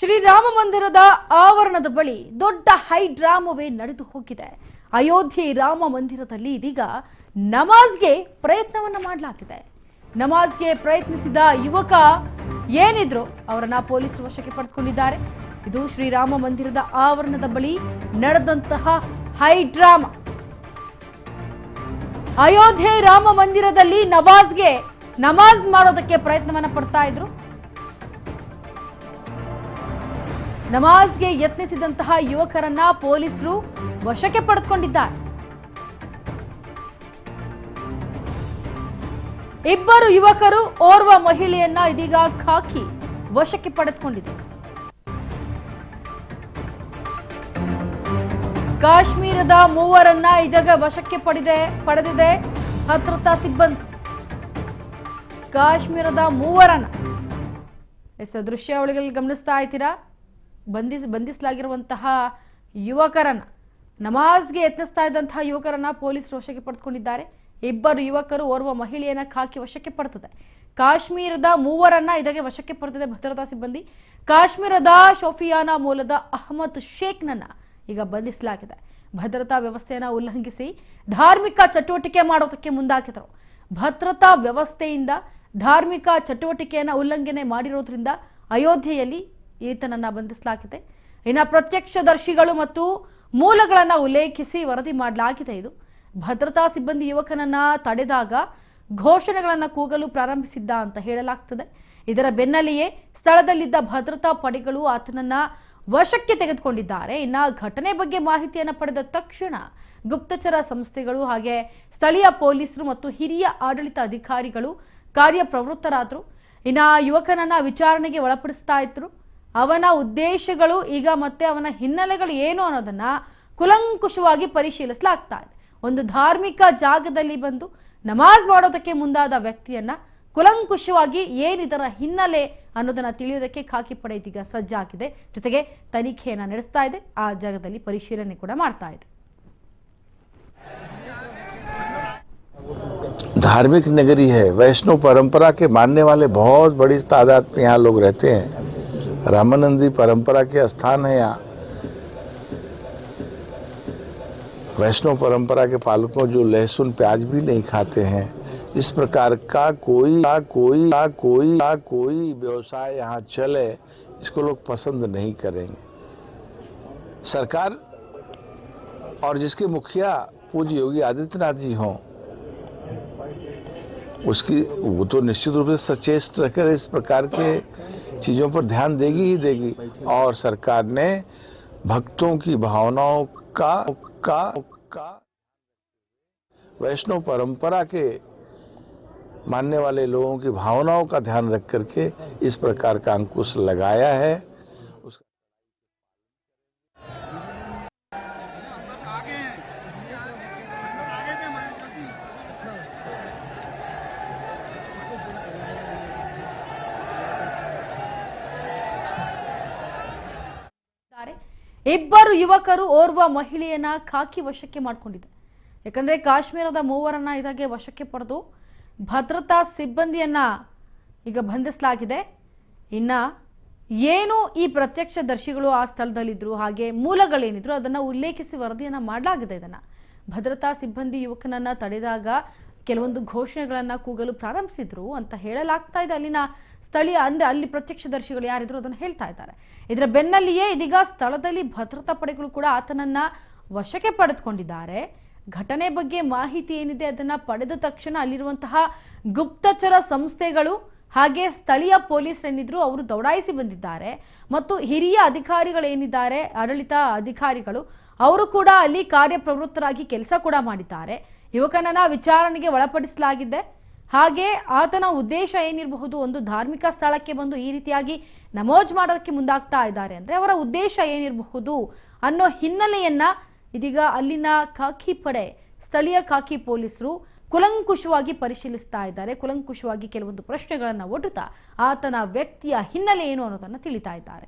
ಶ್ರೀರಾಮ ಮಂದಿರದ ಆವರಣದ ಬಳಿ ದೊಡ್ಡ ಹೈ ಡ್ರಾಮವೇ ನಡೆದು ಹೋಗಿದೆ. ಅಯೋಧ್ಯೆ ರಾಮ ಮಂದಿರದಲ್ಲಿ ಇದೀಗ ನಮಾಜ್ಗೆ ಪ್ರಯತ್ನವನ್ನ ಮಾಡಲಾಗಿದೆ. ನಮಾಜ್ಗೆ ಪ್ರಯತ್ನಿಸಿದ ಯುವಕ ಏನಿದ್ರು ಅವರನ್ನ ಪೊಲೀಸರು ವಶಕ್ಕೆ ಪಡೆದುಕೊಂಡಿದ್ದಾರೆ. ಇದು ಶ್ರೀರಾಮ ಮಂದಿರದ ಆವರಣದ ಬಳಿ ನಡೆದಂತಹ ಹೈ ಡ್ರಾಮಾ. ಅಯೋಧ್ಯೆ ರಾಮ ಮಂದಿರದಲ್ಲಿ ನಮಾಜ್ ಮಾಡೋದಕ್ಕೆ ಪ್ರಯತ್ನವನ್ನ ಪಡ್ತಾ ಇದ್ರು. ನಮಾಜ್ಗೆ ಯತ್ನಿಸಿದಂತಹ ಯುವಕರನ್ನ ಪೊಲೀಸರು ವಶಕ್ಕೆ ಪಡೆದುಕೊಂಡಿದ್ದಾರೆ. ಇಬ್ಬರು ಯುವಕರು ಓರ್ವ ಮಹಿಳೆಯನ್ನ ಇದೀಗ ಖಾಕಿ ವಶಕ್ಕೆ ಪಡೆದುಕೊಂಡಿದೆ. ಕಾಶ್ಮೀರದ ಮೂವರನ್ನ ಇದೀಗ ವಶಕ್ಕೆ ಪಡೆದಿದೆ ಭದ್ರತಾ ಸಿಬ್ಬಂದಿ. ಕಾಶ್ಮೀರದ ಮೂವರನ್ನ ದೃಶ್ಯಾವಳಿಗಳಲ್ಲಿ ಗಮನಿಸ್ತಾ ಇದ್ದೀರಾ. ಬಂಧಿಸಲಾಗಿರುವಂತಹ ಯುವಕರನ್ನ, ನಮಾಜ್ಗೆ ಯತ್ನಿಸ್ತಾ ಇದ್ದಂತಹ ಯುವಕರನ್ನ ಪೊಲೀಸರು ವಶಕ್ಕೆ ಪಡೆದುಕೊಂಡಿದ್ದಾರೆ. ಇಬ್ಬರು ಯುವಕರು ಓರ್ವ ಮಹಿಳೆಯನ್ನ ಖಾಕಿ ವಶಕ್ಕೆ ಪಡೆದಿದೆ. ಕಾಶ್ಮೀರದ ಮೂವರನ್ನ ಇದಕ್ಕೆ ವಶಕ್ಕೆ ಪಡೆದಿದೆ ಭದ್ರತಾ ಸಿಬ್ಬಂದಿ. ಕಾಶ್ಮೀರದ ಶೋಫಿಯಾನ ಮೂಲದ ಅಹಮದ್ ಶೇಖ್ನನ್ನ ಈಗ ಬಂಧಿಸಲಾಗಿದೆ. ಭದ್ರತಾ ವ್ಯವಸ್ಥೆಯನ್ನ ಉಲ್ಲಂಘಿಸಿ ಧಾರ್ಮಿಕ ಚಟುವಟಿಕೆ ಮಾಡೋದಕ್ಕೆ ಮುಂದಾಗಿದ್ರು. ಭದ್ರತಾ ವ್ಯವಸ್ಥೆಯಿಂದ ಧಾರ್ಮಿಕ ಚಟುವಟಿಕೆಯನ್ನ ಉಲ್ಲಂಘನೆ ಮಾಡಿರೋದ್ರಿಂದ ಅಯೋಧ್ಯೆಯಲ್ಲಿ ಈತನನ್ನ ಬಂಧಿಸಲಾಗಿದೆ. ಇನ್ನು ಪ್ರತ್ಯಕ್ಷದರ್ಶಿಗಳು ಮತ್ತು ಮೂಲಗಳನ್ನ ಉಲ್ಲೇಖಿಸಿ ವರದಿ ಮಾಡಲಾಗಿದೆ. ಇದು ಭದ್ರತಾ ಸಿಬ್ಬಂದಿ ಯುವಕನನ್ನ ತಡೆದಾಗ ಘೋಷಣೆಗಳನ್ನ ಕೂಗಲು ಪ್ರಾರಂಭಿಸಿದ್ದ ಅಂತ ಹೇಳಲಾಗ್ತದೆ. ಇದರ ಬೆನ್ನಲ್ಲಿಯೇ ಸ್ಥಳದಲ್ಲಿದ್ದ ಭದ್ರತಾ ಪಡೆಗಳು ಆತನನ್ನ ವಶಕ್ಕೆ ತೆಗೆದುಕೊಂಡಿದ್ದಾರೆ. ಇನ್ನು ಘಟನೆ ಬಗ್ಗೆ ಮಾಹಿತಿಯನ್ನು ಪಡೆದ ತಕ್ಷಣ ಗುಪ್ತಚರ ಸಂಸ್ಥೆಗಳು ಹಾಗೆ ಸ್ಥಳೀಯ ಪೊಲೀಸರು ಮತ್ತು ಹಿರಿಯ ಆಡಳಿತ ಅಧಿಕಾರಿಗಳು ಕಾರ್ಯಪ್ರವೃತ್ತರಾದರು. ಇನ್ನು ಯುವಕನನ್ನ ವಿಚಾರಣೆಗೆ ಒಳಪಡಿಸ್ತಾ ಇದ್ರು. ಅವನ ಉದ್ದೇಶಗಳು ಈಗ ಮತ್ತೆ ಅವನ ಹಿನ್ನೆಲೆಗಳು ಏನು ಅನ್ನೋದನ್ನ ಕುಲಂಕುಷವಾಗಿ ಪರಿಶೀಲಿಸಲಾಗ್ತಾ ಇದೆ. ಒಂದು ಧಾರ್ಮಿಕ ಜಾಗದಲ್ಲಿ ಬಂದು ನಮಾಜ್ ಮಾಡೋದಕ್ಕೆ ಮುಂದಾದ ವ್ಯಕ್ತಿಯನ್ನ ಕುಲಂಕುಷವಾಗಿ ಏನಿದರ ಹಿನ್ನೆಲೆ ಅನ್ನೋದನ್ನ ತಿಳಿಯೋದಕ್ಕೆ ಖಾಕಿ ಪಡೆ ಇದೀಗ ಸಜ್ಜಾಗಿದೆ. ಜೊತೆಗೆ ತನಿಖೆಯನ್ನ ನಡೆಸ್ತಾ ಇದೆ. ಆ ಜಾಗದಲ್ಲಿ ಪರಿಶೀಲನೆ ಕೂಡ ಮಾಡ್ತಾ ಇದೆ. धार्मिक नगरी है, वैष्णव परंपरा के मानने वाले बहुत बड़ी तादाद में यहाँ लोग रहते हैं। रामानंदी परंपरा के स्थान है यहाँ। वैष्णव परंपरा के पालकों जो लहसुन प्याज भी नहीं खाते हैं, इस प्रकार का कोई व्यवसाय यहाँ चले, इसको लोग पसंद नहीं करेंगे। सरकार और जिसके मुखिया पूज्य योगी आदित्यनाथ जी हों, वो तो निश्चित रूप से सचेत रहकर इस प्रकार के चीज़ों पर ध्यान देगी ही देगी। और सरकार ने भक्तों की भावनाओं का वैष्णव परंपरा के मानने वाले लोगों की भावनाओं का ध्यान रख करके इस प्रकार का अंकुश लगाया है। ಇಬ್ಬರು ಯುವಕರು ಓರ್ವ ಮಹಿಳೆಯನ್ನ ಖಾಕಿ ವಶಕ್ಕೆ ಮಾಡಿಕೊಂಡಿದೆ. ಯಾಕಂದ್ರೆ ಕಾಶ್ಮೀರದ ಮೂವರನ್ನ ಇದಾಗೆ ವಶಕ್ಕೆ ಪಡೆದು ಭದ್ರತಾ ಸಿಬ್ಬಂದಿಯನ್ನ ಈಗ ಬಂಧಿಸಲಾಗಿದೆ. ಇನ್ನ ಏನು ಈ ಪ್ರತ್ಯಕ್ಷದರ್ಶಿಗಳು ಆ ಸ್ಥಳದಲ್ಲಿದ್ರು ಹಾಗೆ ಮೂಲಗಳೇನಿದ್ರು ಅದನ್ನ ಉಲ್ಲೇಖಿಸಿ ವರದಿಯನ್ನ ಮಾಡಲಾಗಿದೆ. ಇದನ್ನ ಭದ್ರತಾ ಸಿಬ್ಬಂದಿ ಯುವಕನನ್ನ ತಡೆದಾಗ ಕೆಲವೊಂದು ಘೋಷಣೆಗಳನ್ನ ಕೂಗಲು ಪ್ರಾರಂಭಿಸಿದ್ರು ಅಂತ ಹೇಳಲಾಗ್ತಾ ಇದೆ. ಅಲ್ಲಿನ ಸ್ಥಳೀಯ ಅಂದ್ರೆ ಅಲ್ಲಿ ಪ್ರತ್ಯಕ್ಷದರ್ಶಿಗಳು ಯಾರಿದ್ರು ಅದನ್ನು ಹೇಳ್ತಾ ಇದ್ದಾರೆ. ಇದರ ಬೆನ್ನಲ್ಲಿಯೇ ಇದೀಗ ಸ್ಥಳದಲ್ಲಿ ಭದ್ರತಾ ಪಡೆಗಳು ಕೂಡ ಆತನನ್ನ ವಶಕ್ಕೆ ಪಡೆದುಕೊಂಡಿದ್ದಾರೆ. ಘಟನೆ ಬಗ್ಗೆ ಮಾಹಿತಿ ಏನಿದೆ ಅದನ್ನ ಪಡೆದ ತಕ್ಷಣ ಅಲ್ಲಿರುವಂತಹ ಗುಪ್ತಚರ ಸಂಸ್ಥೆಗಳು ಹಾಗೆ ಸ್ಥಳೀಯ ಪೊಲೀಸರೇನಿದ್ರು ಅವರು ದೌಡಾಯಿಸಿ ಬಂದಿದ್ದಾರೆ. ಮತ್ತು ಹಿರಿಯ ಅಧಿಕಾರಿಗಳೇನಿದ್ದಾರೆ, ಆಡಳಿತ ಅಧಿಕಾರಿಗಳು, ಅವರು ಕೂಡ ಅಲ್ಲಿ ಕಾರ್ಯಪ್ರವೃತ್ತರಾಗಿ ಕೆಲಸ ಕೂಡ ಮಾಡಿದ್ದಾರೆ. ಯುವಕನನ್ನ ವಿಚಾರಣೆಗೆ ಒಳಪಡಿಸಲಾಗಿದೆ. ಹಾಗೆ ಆತನ ಉದ್ದೇಶ ಏನಿರಬಹುದು, ಒಂದು ಧಾರ್ಮಿಕ ಸ್ಥಳಕ್ಕೆ ಬಂದು ಈ ರೀತಿಯಾಗಿ ನಮಾಜ್ ಮಾಡೋದಕ್ಕೆ ಮುಂದಾಗ್ತಾ ಇದ್ದಾರೆ ಅಂದ್ರೆ ಅವರ ಉದ್ದೇಶ ಏನಿರಬಹುದು ಅನ್ನೋ ಹಿನ್ನೆಲೆಯನ್ನ ಇದೀಗ ಅಲ್ಲಿನ ಖಾಕಿ ಪಡೆ, ಸ್ಥಳೀಯ ಖಾಕಿ ಪೊಲೀಸರು ಕುಲಂಕುಷವಾಗಿ ಪರಿಶೀಲಿಸ್ತಾ ಇದ್ದಾರೆ. ಕುಲಂಕುಷವಾಗಿ ಕೆಲವೊಂದು ಪ್ರಶ್ನೆಗಳನ್ನ ಒಡ್ಡುತ್ತಾ ಆತನ ವ್ಯಕ್ತಿಯ ಹಿನ್ನೆಲೆ ಏನು ಅನ್ನೋದನ್ನ ತಿಳಿತಾ ಇದ್ದಾರೆ.